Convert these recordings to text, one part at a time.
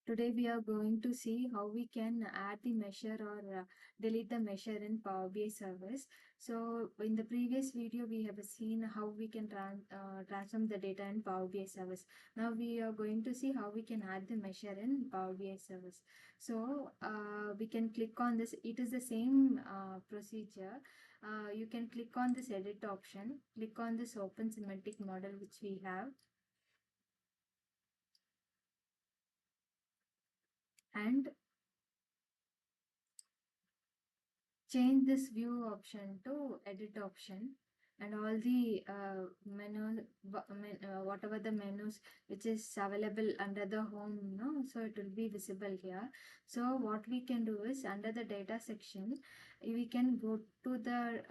Today we are going to see how we can add the measure or delete the measure in Power BI service. So in the previous video we have seen how we can transform the data in Power BI service. Now we are going to see how we can add the measure in Power BI service. So we can click on this. It is the same procedure. You can click on this edit option, click on this open semantic model which we have, and change this view option to edit option, and all the whatever the menus which is available under the home, no, so it will be visible here. So what we can do is, under the data section we can go to the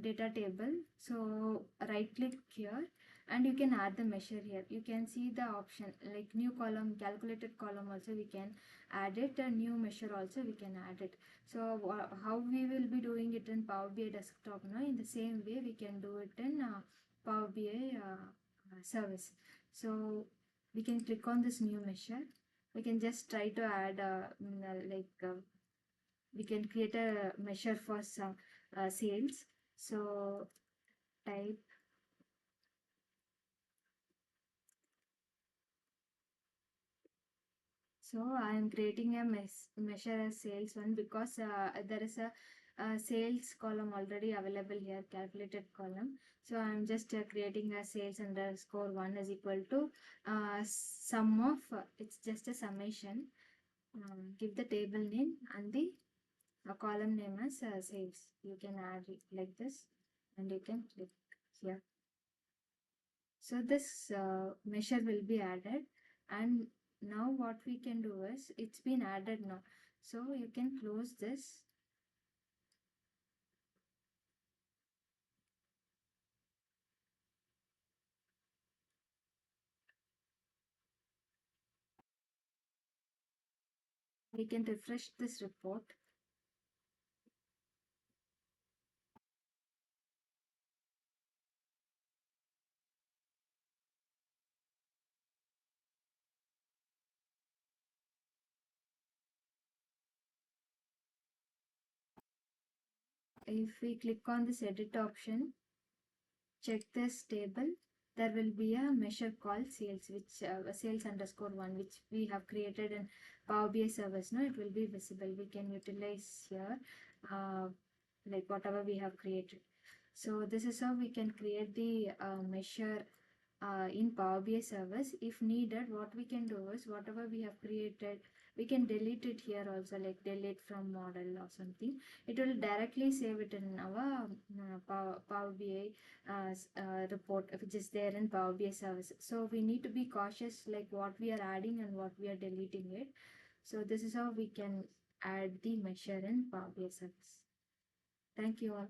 data table. So right click here and you can add the measure here. You can see the option like new column, calculated column also we can add it, a new measure also we can add it. So how we will be doing it in Power BI desktop, no? In the same way we can do it in Power BI service. So we can click on this new measure. We can just try to add we can create a measure for some sales. So type. So I am creating a measure as sales one because there is a sales column already available here, calculated column. So I am just creating a sales underscore one is equal to sum of, it's just a summation. Give the table name and the column name as sales. You can add it like this and you can click here. So this measure will be added, and now what we can do is, it's been added now. So you can close this. We can refresh this report. If we click on this edit option, check this table, there will be a measure called sales, which sales underscore one, which we have created in Power BI service. Now it will be visible. We can utilize here like whatever we have created. So this is how we can create the measure in Power BI service. If needed, what we can do is, whatever we have created, we can delete it here also, like delete from model or something. It will directly save it in our Power BI report, which is there in Power BI service. So we need to be cautious, like what we are adding and what we are deleting it. So this is how we can add the measure in Power BI service. Thank you all.